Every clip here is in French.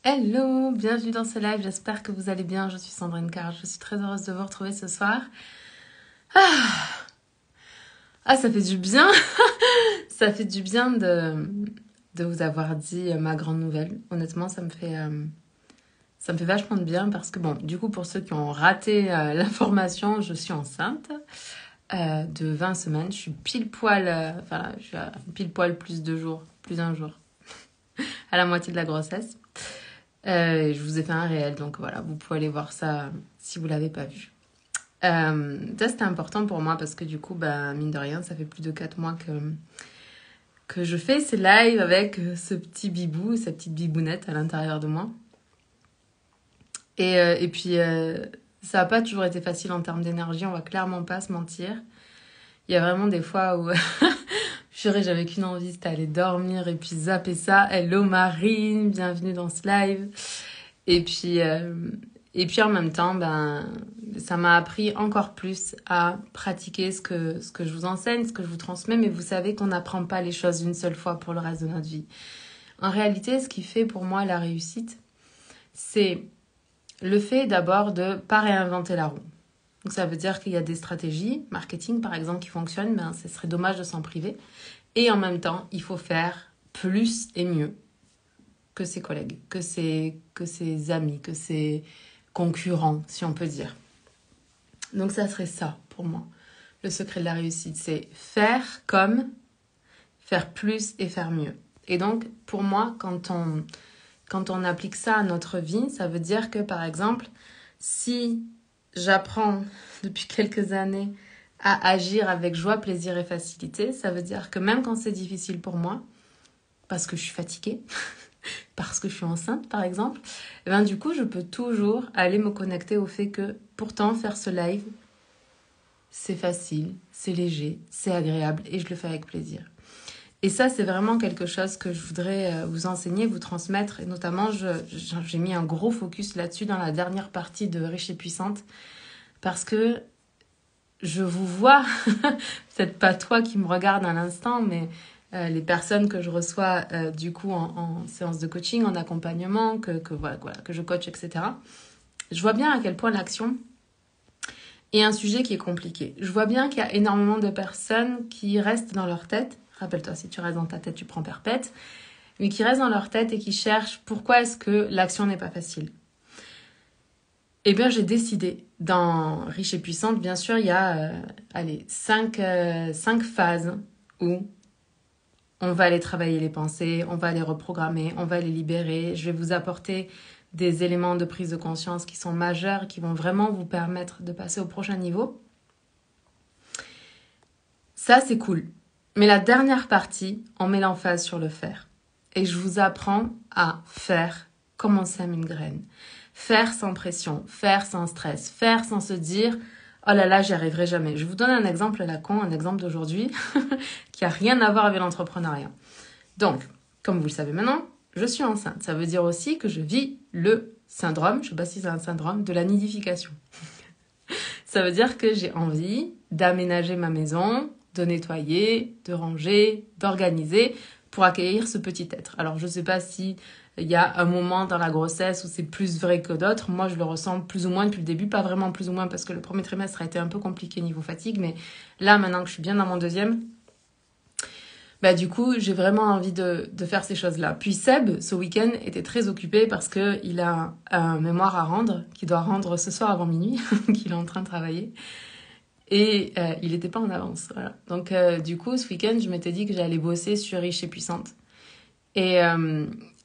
Hello, bienvenue dans ce live, j'espère que vous allez bien, je suis Sandrine Carr, je suis très heureuse de vous retrouver ce soir. Ça fait du bien, ça fait du bien de vous avoir dit ma grande nouvelle. Honnêtement, ça me fait vachement de bien parce que bon, du coup pour ceux qui ont raté l'information, je suis enceinte de 20 semaines, je suis pile poil, je suis à pile poil plus d'un jour, à la moitié de la grossesse. Je vous ai fait un réel, donc voilà, vous pouvez aller voir ça si vous l'avez pas vu. Ça, c'était important pour moi parce que du coup, mine de rien, ça fait plus de 4 mois que je fais ces lives avec ce petit bibou, cette petite bibounette à l'intérieur de moi. Et puis, ça n'a pas toujours été facile en termes d'énergie, on va clairement pas se mentir. Il y a vraiment des fois où j'avais qu'une envie, c'était aller dormir et puis zapper ça. Hello Marine, bienvenue dans ce live. Et puis en même temps, ça m'a appris encore plus à pratiquer ce que je vous enseigne, ce que je vous transmets. Mais vous savez qu'on n'apprend pas les choses une seule fois pour le reste de notre vie. En réalité, ce qui fait pour moi la réussite, c'est le fait d'abord de ne pas réinventer la roue. Donc ça veut dire qu'il y a des stratégies, marketing par exemple, qui fonctionnent, ce serait dommage de s'en priver. Et en même temps, il faut faire plus et mieux que ses collègues, que ses amis, que ses concurrents, si on peut dire. Donc ça serait ça pour moi. Le secret de la réussite, c'est faire comme, faire plus et faire mieux. Et donc, pour moi, quand on applique ça à notre vie, ça veut dire que, par exemple, si j'apprends depuis quelques années à agir avec joie, plaisir et facilité, ça veut dire que même quand c'est difficile pour moi, parce que je suis fatiguée, parce que je suis enceinte par exemple, du coup je peux toujours aller me connecter au fait que pourtant faire ce live, c'est facile, c'est léger, c'est agréable et je le fais avec plaisir. Et ça, c'est vraiment quelque chose que je voudrais vous enseigner, vous transmettre. Et notamment, j'ai mis un gros focus là-dessus dans la dernière partie de Riche et Puissante. Parce que je vous vois, peut-être pas toi qui me regarde à l'instant, mais les personnes que je reçois du coup en séance de coaching, en accompagnement, que je coach, etc. Je vois bien à quel point l'action est un sujet qui est compliqué. Je vois bien qu'il y a énormément de personnes qui restent dans leur tête. Rappelle-toi, si tu restes dans ta tête, tu prends perpète. Mais qui restent dans leur tête et qui cherchent pourquoi est-ce que l'action n'est pas facile. Eh bien, j'ai décidé, dans Riche et Puissante, bien sûr, il y a 5 phases où on va aller travailler les pensées, on va les reprogrammer, on va les libérer. Je vais vous apporter des éléments de prise de conscience qui sont majeurs et qui vont vraiment vous permettre de passer au prochain niveau. Ça, c'est cool. Mais la dernière partie, on met l'emphase sur le faire. Et je vous apprends à faire comme on sème une graine. Faire sans pression, faire sans stress, faire sans se dire « Oh là là, j'y arriverai jamais ». Je vous donne un exemple à la con, un exemple d'aujourd'hui qui n'a rien à voir avec l'entrepreneuriat. Donc, comme vous le savez maintenant, je suis enceinte. Ça veut dire aussi que je vis le syndrome, je ne sais pas si c'est un syndrome, de la nidification. Ça veut dire que j'ai envie d'aménager ma maison, de nettoyer, de ranger, d'organiser pour accueillir ce petit être. Alors, je ne sais pas si il y a un moment dans la grossesse où c'est plus vrai que d'autres. Moi, je le ressens plus ou moins depuis le début. Pas vraiment plus ou moins parce que le premier trimestre a été un peu compliqué niveau fatigue. Mais là, maintenant que je suis bien dans mon deuxième, du coup, j'ai vraiment envie de faire ces choses-là. Puis Seb, ce week-end, était très occupé parce qu'il a un mémoire à rendre, qu'il doit rendre ce soir avant minuit, qu'il est en train de travailler. Et il n'était pas en avance. Voilà. Donc, du coup, ce week-end, je m'étais dit que j'allais bosser sur Riche et Puissante.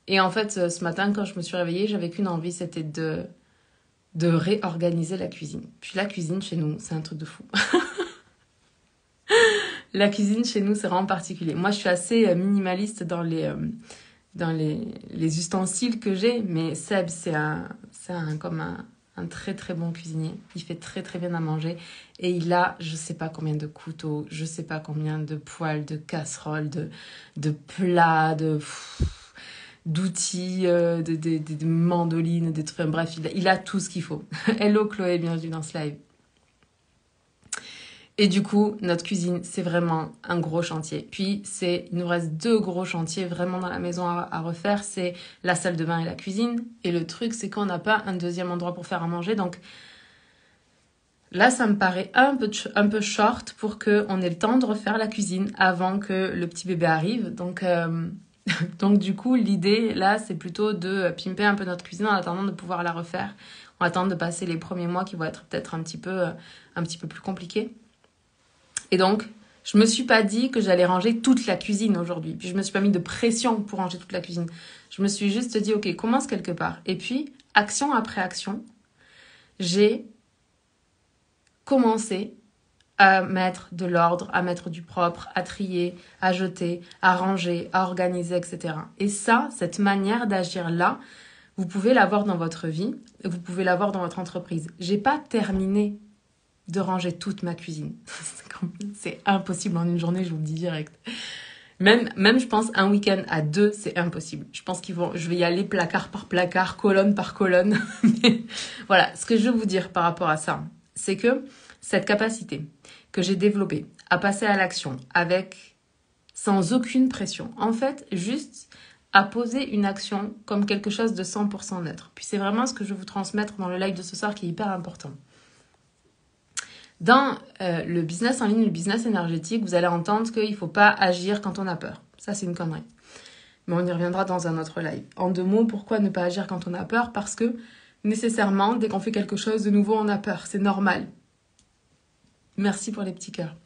Et en fait, ce matin, quand je me suis réveillée, j'avais qu'une envie, c'était de réorganiser la cuisine. Puis la cuisine, chez nous, c'est un truc de fou. La cuisine, chez nous, c'est vraiment particulier. Moi, je suis assez minimaliste dans les ustensiles que j'ai, mais Seb, c'est un très très bon cuisinier. Il fait très très bien à manger et il a je sais pas combien de couteaux, je sais pas combien de poêles, de casseroles, de plats, d'outils, de mandolines, des trucs. Bref, il a tout ce qu'il faut. Hello Chloé, bienvenue dans ce live. Et du coup, notre cuisine, c'est vraiment un gros chantier. Puis, il nous reste 2 gros chantiers vraiment dans la maison à refaire. C'est la salle de bain et la cuisine. Et le truc, c'est qu'on n'a pas un deuxième endroit pour faire à manger. Donc là, ça me paraît un peu short pour qu'on ait le temps de refaire la cuisine avant que le petit bébé arrive. Donc du coup, l'idée, là, c'est plutôt de pimper un peu notre cuisine en attendant de pouvoir la refaire. En attendant de passer les premiers mois qui vont être peut-être un petit peu plus compliqués. Et donc, je me suis pas dit que j'allais ranger toute la cuisine aujourd'hui. Puis je me suis pas mis de pression pour ranger toute la cuisine. Je me suis juste dit, ok, commence quelque part. Et puis, action après action, j'ai commencé à mettre de l'ordre, à mettre du propre, à trier, à jeter, à ranger, à organiser, etc. Et ça, cette manière d'agir-là, vous pouvez l'avoir dans votre vie, vous pouvez l'avoir dans votre entreprise. J'ai pas terminé de ranger toute ma cuisine. C'est impossible en une journée, je vous le dis direct. Même je pense, un week-end à 2, c'est impossible. Je pense je vais y aller placard par placard, colonne par colonne. Mais voilà, ce que je veux vous dire par rapport à ça, c'est que cette capacité que j'ai développée à passer à l'action sans aucune pression, en fait, juste à poser une action comme quelque chose de 100% neutre. Puis c'est vraiment ce que je veux vous transmettre dans le live de ce soir qui est hyper important. Dans le business en ligne, le business énergétique, vous allez entendre qu'il ne faut pas agir quand on a peur. Ça, c'est une connerie. Mais on y reviendra dans un autre live. En 2 mots, pourquoi ne pas agir quand on a peur? Parce que nécessairement, dès qu'on fait quelque chose de nouveau, on a peur. C'est normal. Merci pour les petits cœurs.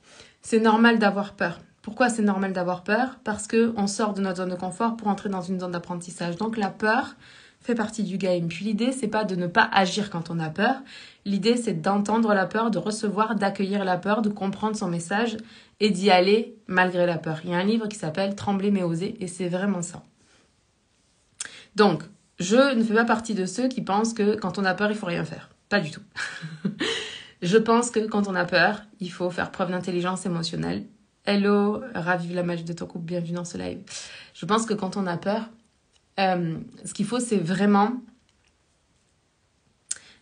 C'est normal d'avoir peur. Pourquoi c'est normal d'avoir peur? Parce qu'on sort de notre zone de confort pour entrer dans une zone d'apprentissage. Donc la peur fait partie du game. Puis l'idée, c'est pas de ne pas agir quand on a peur. L'idée, c'est d'entendre la peur, de recevoir, d'accueillir la peur, de comprendre son message et d'y aller malgré la peur. Il y a un livre qui s'appelle « Trembler mais oser » et c'est vraiment ça. Donc, je ne fais pas partie de ceux qui pensent que quand on a peur, il faut rien faire. Pas du tout. Je pense que quand on a peur, il faut faire preuve d'intelligence émotionnelle. Hello, ravive la magie de ton couple, bienvenue dans ce live. Je pense que quand on a peur, ce qu'il faut, c'est vraiment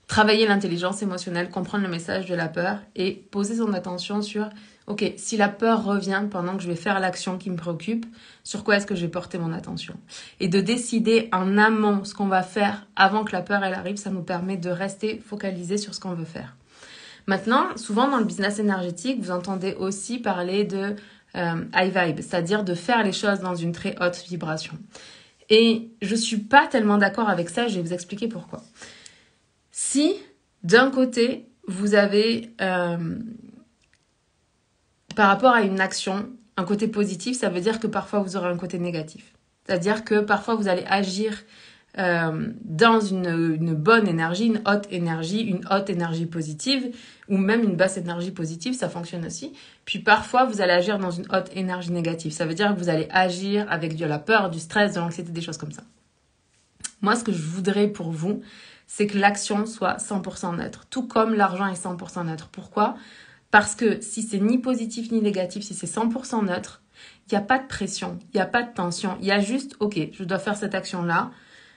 travailler l'intelligence émotionnelle, comprendre le message de la peur et poser son attention sur, ok, si la peur revient pendant que je vais faire l'action qui me préoccupe, sur quoi est-ce que je vais porter mon attention? Et de décider en amont ce qu'on va faire avant que la peur elle arrive, ça nous permet de rester focalisé sur ce qu'on veut faire. Maintenant, souvent dans le business énergétique, vous entendez aussi parler de high vibe, c'est-à-dire de faire les choses dans une très haute vibration. Et je suis pas tellement d'accord avec ça, je vais vous expliquer pourquoi. Si, d'un côté, vous avez, par rapport à une action, un côté positif, ça veut dire que parfois vous aurez un côté négatif. C'est-à-dire que parfois vous allez agir dans une bonne énergie, une haute énergie positive, ou même une basse énergie positive, ça fonctionne aussi. Puis parfois, vous allez agir dans une haute énergie négative. Ça veut dire que vous allez agir avec de la peur, du stress, de l'anxiété, des choses comme ça. Moi, ce que je voudrais pour vous, c'est que l'action soit 100% neutre, tout comme l'argent est 100% neutre. Pourquoi? Parce que si c'est ni positif ni négatif, si c'est 100% neutre, il n'y a pas de pression, il n'y a pas de tension. Il y a juste, ok, je dois faire cette action-là.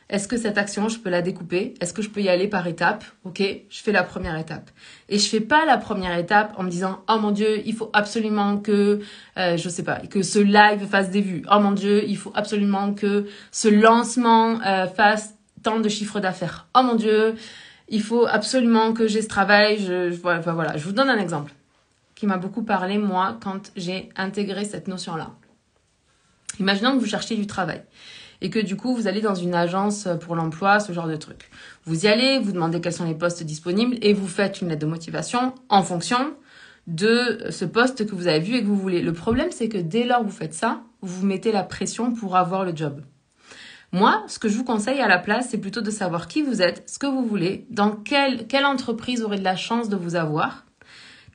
Est-ce que cette action, je peux la découper? Est-ce que je peux y aller par étapes? Ok, je fais la première étape. Et je fais pas la première étape en me disant, oh mon Dieu, il faut absolument que, je sais pas, que ce live fasse des vues. Oh mon Dieu, il faut absolument que ce lancement fasse tant de chiffres d'affaires. Oh mon Dieu, il faut absolument que j'ai ce travail. Voilà, je vous donne un exemple qui m'a beaucoup parlé, moi, quand j'ai intégré cette notion-là. Imaginons que vous cherchiez du travail et que du coup, vous allez dans une agence pour l'emploi, ce genre de truc. Vous y allez, vous demandez quels sont les postes disponibles et vous faites une lettre de motivation en fonction de ce poste que vous avez vu et que vous voulez. Le problème, c'est que dès lors que vous faites ça, vous vous mettez la pression pour avoir le job. Moi, ce que je vous conseille à la place, c'est plutôt de savoir qui vous êtes, ce que vous voulez, dans quelle entreprise aurait de la chance de vous avoir,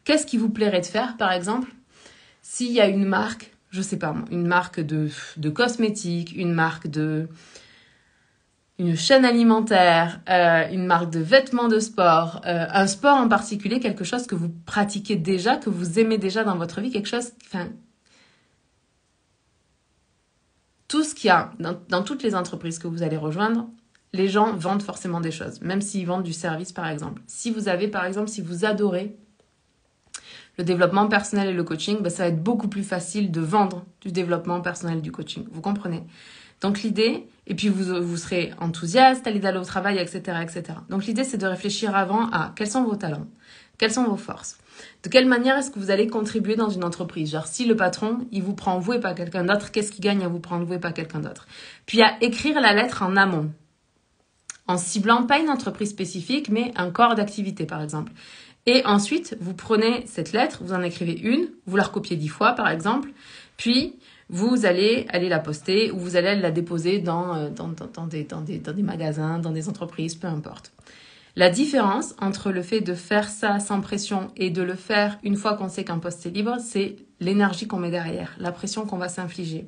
qu'est-ce qui vous plairait de faire, par exemple, s'il y a une marque, je sais pas moi, une marque de cosmétiques, une chaîne alimentaire, une marque de vêtements de sport, un sport en particulier, quelque chose que vous pratiquez déjà, que vous aimez déjà dans votre vie, quelque chose, tout ce qu'il y a dans toutes les entreprises que vous allez rejoindre, les gens vendent forcément des choses, même s'ils vendent du service par exemple. Si vous adorez le développement personnel et le coaching, ben, ça va être beaucoup plus facile de vendre du développement personnel et du coaching. Vous comprenez? Donc l'idée, et puis vous serez enthousiaste à l'idée d'aller au travail, etc., etc. Donc l'idée, c'est de réfléchir avant à quels sont vos talents, quelles sont vos forces, de quelle manière est-ce que vous allez contribuer dans une entreprise. Genre si le patron, il vous prend vous et pas quelqu'un d'autre, qu'est-ce qui gagne à vous prendre vous et pas quelqu'un d'autre? Puis à écrire la lettre en amont, en ciblant pas une entreprise spécifique, mais un corps d'activité par exemple. Et ensuite, vous prenez cette lettre, vous en écrivez une, vous la recopiez 10 fois par exemple, puis vous allez aller la poster ou vous allez la déposer dans des magasins, dans des entreprises, peu importe. La différence entre le fait de faire ça sans pression et de le faire une fois qu'on sait qu'un post est libre, c'est l'énergie qu'on met derrière, la pression qu'on va s'infliger.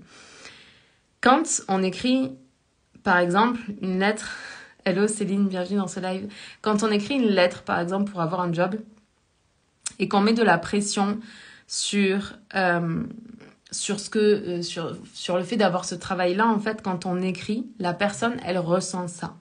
Quand on écrit, par exemple, une lettre... Hello Céline, bienvenue dans ce live. Quand on écrit une lettre, par exemple, pour avoir un job, et qu'on met de la pression sur le fait d'avoir ce travail-là, en fait, quand on écrit, la personne, elle ressent ça.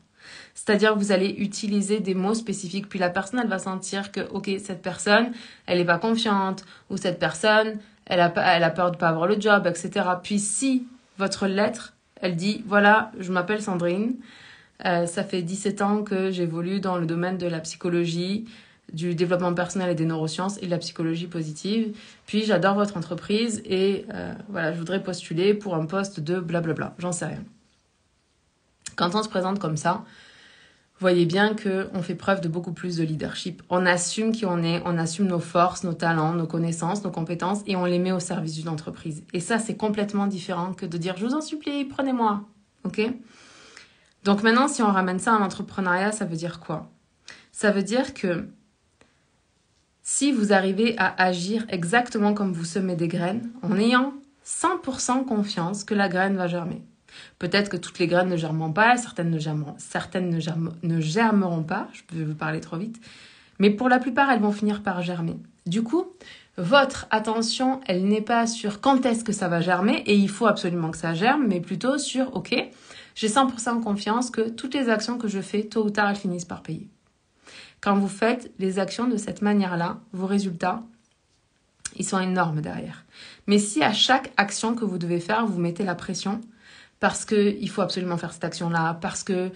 C'est-à-dire que vous allez utiliser des mots spécifiques, puis la personne, elle va sentir que, ok, cette personne, elle n'est pas confiante, ou cette personne, elle a peur de ne pas avoir le job, etc. Puis si votre lettre, elle dit, voilà, je m'appelle Sandrine, ça fait 17 ans que j'évolue dans le domaine de la psychologie, du développement personnel et des neurosciences et de la psychologie positive. Puis j'adore votre entreprise et voilà, je voudrais postuler pour un poste de blablabla, j'en sais rien. Quand on se présente comme ça, voyez bien qu'on fait preuve de beaucoup plus de leadership. On assume qui on est, on assume nos forces, nos talents, nos connaissances, nos compétences et on les met au service d'une entreprise. Et ça, c'est complètement différent que de dire « je vous en supplie, prenez-moi ». Ok ? Donc maintenant, si on ramène ça à l'entrepreneuriat, ça veut dire quoi? Ça veut dire que si vous arrivez à agir exactement comme vous semez des graines, en ayant 100% confiance que la graine va germer. Peut-être que toutes les graines ne germeront pas, certaines ne germeront pas, je vais vous parler trop vite, mais pour la plupart, elles vont finir par germer. Du coup, votre attention, elle n'est pas sur quand est-ce que ça va germer, et il faut absolument que ça germe, mais plutôt sur, ok, j'ai 100% confiance que toutes les actions que je fais, tôt ou tard, elles finissent par payer. Quand vous faites les actions de cette manière-là, vos résultats, ils sont énormes derrière. Mais si à chaque action que vous devez faire, vous mettez la pression, parce qu'il faut absolument faire cette action-là, parce que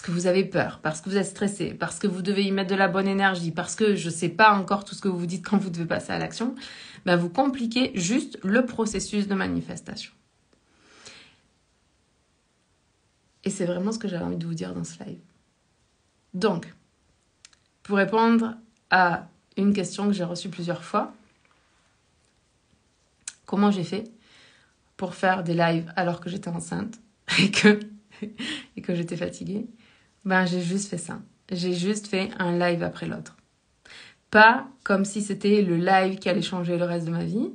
vous avez peur, parce que vous êtes stressé, parce que vous devez y mettre de la bonne énergie, parce que je ne sais pas encore tout ce que vous dites quand vous devez passer à l'action, ben vous compliquez juste le processus de manifestation. Et c'est vraiment ce que j'avais envie de vous dire dans ce live. Donc, pour répondre à une question que j'ai reçue plusieurs fois, comment j'ai fait pour faire des lives alors que j'étais enceinte et que j'étais fatiguée? Ben, j'ai juste fait ça. J'ai juste fait un live après l'autre. Pas comme si c'était le live qui allait changer le reste de ma vie.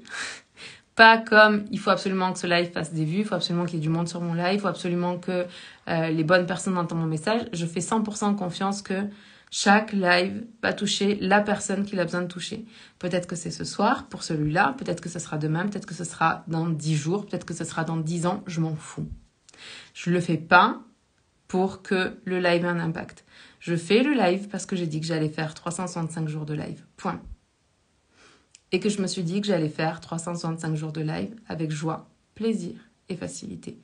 Pas comme il faut absolument que ce live fasse des vues, il faut absolument qu'il y ait du monde sur mon live, il faut absolument que les bonnes personnes entendent mon message. Je fais 100% confiance que chaque live va toucher la personne qu'il a besoin de toucher. Peut-être que c'est ce soir pour celui-là, peut-être que ce sera demain, peut-être que ce sera dans 10 jours, peut-être que ce sera dans 10 ans, je m'en fous. Je le fais pas pour que le live ait un impact. Je fais le live parce que j'ai dit que j'allais faire 365 jours de live. Point. Et que je me suis dit que j'allais faire 365 jours de live avec joie, plaisir et facilité.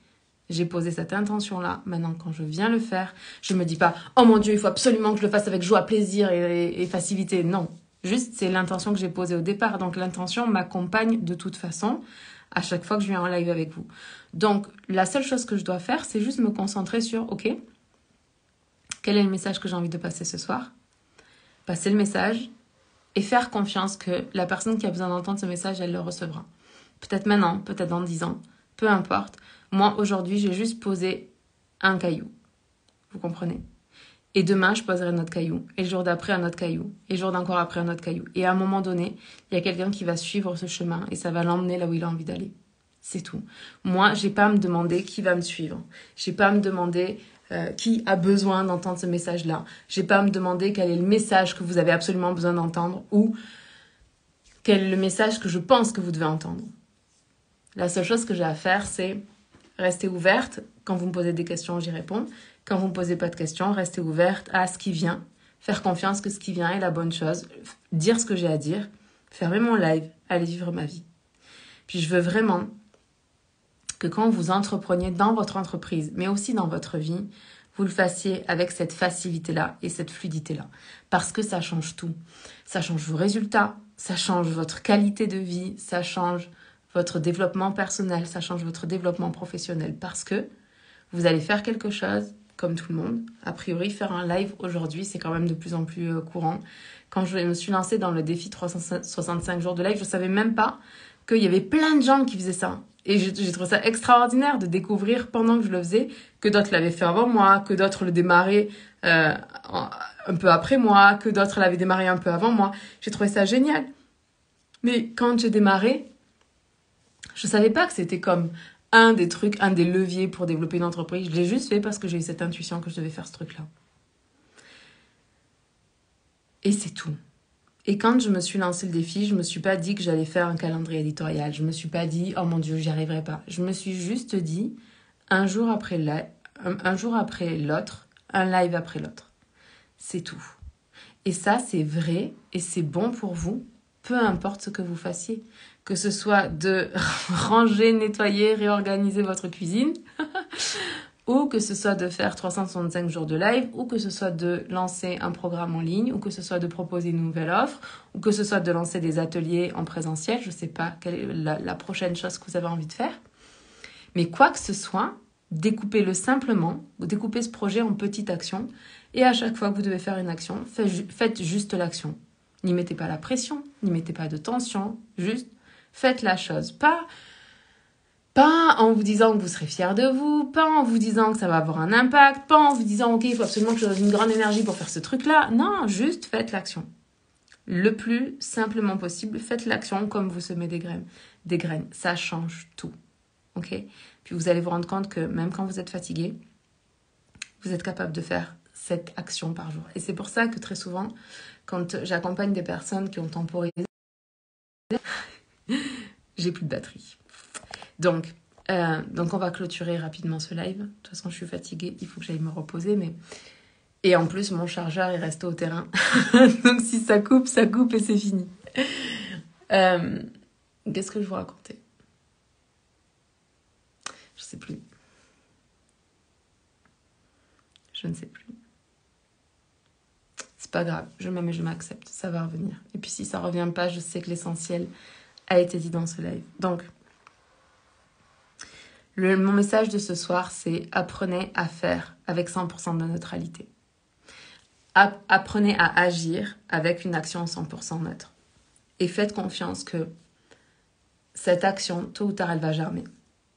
J'ai posé cette intention-là. Maintenant, quand je viens le faire, je me dis pas « Oh mon Dieu, il faut absolument que je le fasse avec joie, plaisir et facilité ». Non, juste c'est l'intention que j'ai posée au départ. Donc l'intention m'accompagne de toute façon à chaque fois que je viens en live avec vous. Donc la seule chose que je dois faire, c'est juste me concentrer sur « Ok, quel est le message que j'ai envie de passer ce soir ?» Passer le message et faire confiance que la personne qui a besoin d'entendre ce message, elle le recevra. Peut-être maintenant, peut-être dans 10 ans, peu importe. Moi, aujourd'hui, j'ai juste posé un caillou. Vous comprenez? Et demain, je poserai un autre caillou. Et le jour d'après, un autre caillou. Et le jour d'encore après, un autre caillou. Et à un moment donné, il y a quelqu'un qui va suivre ce chemin et ça va l'emmener là où il a envie d'aller. C'est tout. Moi, j'ai pas à me demander qui va me suivre. J'ai pas à me demander qui a besoin d'entendre ce message-là. J'ai pas à me demander quel est le message que vous avez absolument besoin d'entendre ou quel est le message que je pense que vous devez entendre. La seule chose que j'ai à faire, c'est rester ouverte. Quand vous me posez des questions, j'y réponds. Quand vous ne me posez pas de questions, restez ouverte à ce qui vient. faire confiance que ce qui vient est la bonne chose, dire ce que j'ai à dire, fermer mon live, aller vivre ma vie. Puis je veux vraiment que quand vous entrepreniez dans votre entreprise, mais aussi dans votre vie, vous le fassiez avec cette facilité-là et cette fluidité-là. Parce que ça change tout. Ça change vos résultats, ça change votre qualité de vie, ça change votre développement personnel, ça change votre développement professionnel. Parce que vous allez faire quelque chose, comme tout le monde. A priori, faire un live aujourd'hui, c'est quand même de plus en plus courant. Quand je me suis lancée dans le défi 365 jours de live, je ne savais même pas qu'il y avait plein de gens qui faisaient ça. Et j'ai trouvé ça extraordinaire de découvrir pendant que je le faisais que d'autres l'avaient fait avant moi, que d'autres le démarraient un peu après moi, que d'autres l'avaient démarré un peu avant moi. J'ai trouvé ça génial. Mais quand j'ai démarré, je savais pas que c'était comme un des trucs, un des leviers pour développer une entreprise. Je l'ai juste fait parce que j'ai eu cette intuition que je devais faire ce truc-là. Et c'est tout. Et quand je me suis lancé le défi, je me suis pas dit que j'allais faire un calendrier éditorial. Je me suis pas dit, oh mon Dieu, j'y arriverai pas. Je me suis juste dit, un jour après l'autre, un live après l'autre. C'est tout. Et ça, c'est vrai et c'est bon pour vous, peu importe ce que vous fassiez. Que ce soit de ranger, nettoyer, réorganiser votre cuisine, ou que ce soit de faire 365 jours de live, ou que ce soit de lancer un programme en ligne, ou que ce soit de proposer une nouvelle offre, ou que ce soit de lancer des ateliers en présentiel. Je ne sais pas quelle est la prochaine chose que vous avez envie de faire. Mais quoi que ce soit, découpez-le simplement, ou découpez ce projet en petites actions, et à chaque fois que vous devez faire une action, faites juste l'action. N'y mettez pas la pression, n'y mettez pas de tension, juste faites la chose. Pas en vous disant que vous serez fier de vous, pas en vous disant que ça va avoir un impact, pas en vous disant ok, il faut absolument que je donne une grande énergie pour faire ce truc-là. Non, juste faites l'action. Le plus simplement possible, faites l'action comme vous semez des graines. Des graines, ça change tout. Ok ? Puis vous allez vous rendre compte que même quand vous êtes fatigué, vous êtes capable de faire cette action par jour. Et c'est pour ça que très souvent, quand j'accompagne des personnes qui ont temporisé, j'ai plus de batterie. Donc on va clôturer rapidement ce live. De toute façon, je suis fatiguée, il faut que j'aille me reposer. Et en plus, mon chargeur est resté au terrain. Donc si ça coupe et c'est fini. Qu'est-ce que je vous racontais ? Je sais plus. Je ne sais plus. C'est pas grave, je m'aime et je m'accepte, ça va revenir. Et puis si ça revient pas, je sais que l'essentiel a été dit dans ce live. Donc, mon message de ce soir, c'est apprenez à faire avec 100% de neutralité. Apprenez à agir avec une action 100% neutre. Et faites confiance que cette action, tôt ou tard, elle va germer.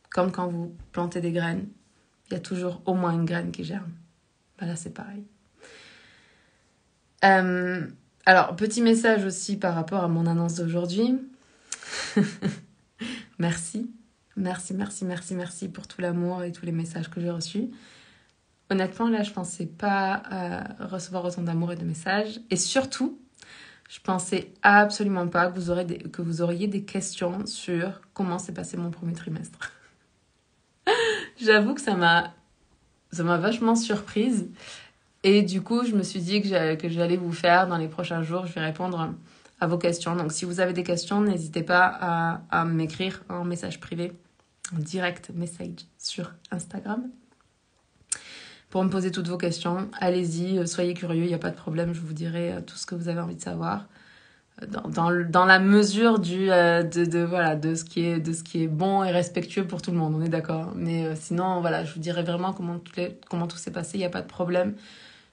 Comme quand vous plantez des graines, il y a toujours au moins une graine qui germe. Là, c'est pareil. Alors, petit message aussi par rapport à mon annonce d'aujourd'hui. Merci pour tout l'amour et tous les messages que j'ai reçus. Honnêtement, là, je pensais pas recevoir autant d'amour et de messages. Et surtout, je pensais absolument pas que vous auriez des questions sur comment s'est passé mon premier trimestre. J'avoue que ça m'a vachement surprise. Et du coup, je me suis dit que j'allais vous faire dans les prochains jours. Je vais répondre à vos questions. Donc, si vous avez des questions, n'hésitez pas à m'écrire en message privé, en direct message sur Instagram. Pour me poser toutes vos questions, allez-y, soyez curieux, il n'y a pas de problème. Je vous dirai tout ce que vous avez envie de savoir. Dans la mesure de ce qui est bon et respectueux pour tout le monde, on est d'accord. Mais sinon, voilà, je vous dirai vraiment comment tout s'est passé, il n'y a pas de problème.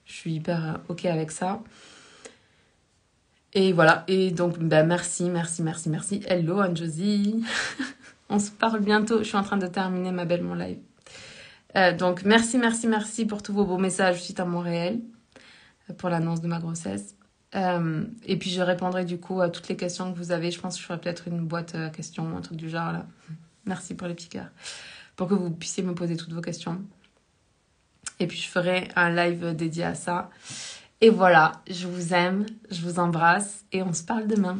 Je suis hyper OK avec ça. Et voilà, et donc merci. Hello Anne-Josie. On se parle bientôt, je suis en train de terminer ma belle mon live. Donc merci pour tous vos beaux messages suite à Montréal, pour l'annonce de ma grossesse. Et puis je répondrai du coup à toutes les questions que vous avez. Je pense que je ferai peut-être une boîte à questions, un truc du genre là. Merci pour les petits cœurs. Pour que vous puissiez me poser toutes vos questions. Et puis je ferai un live dédié à ça. Et voilà, je vous aime, je vous embrasse et on se parle demain.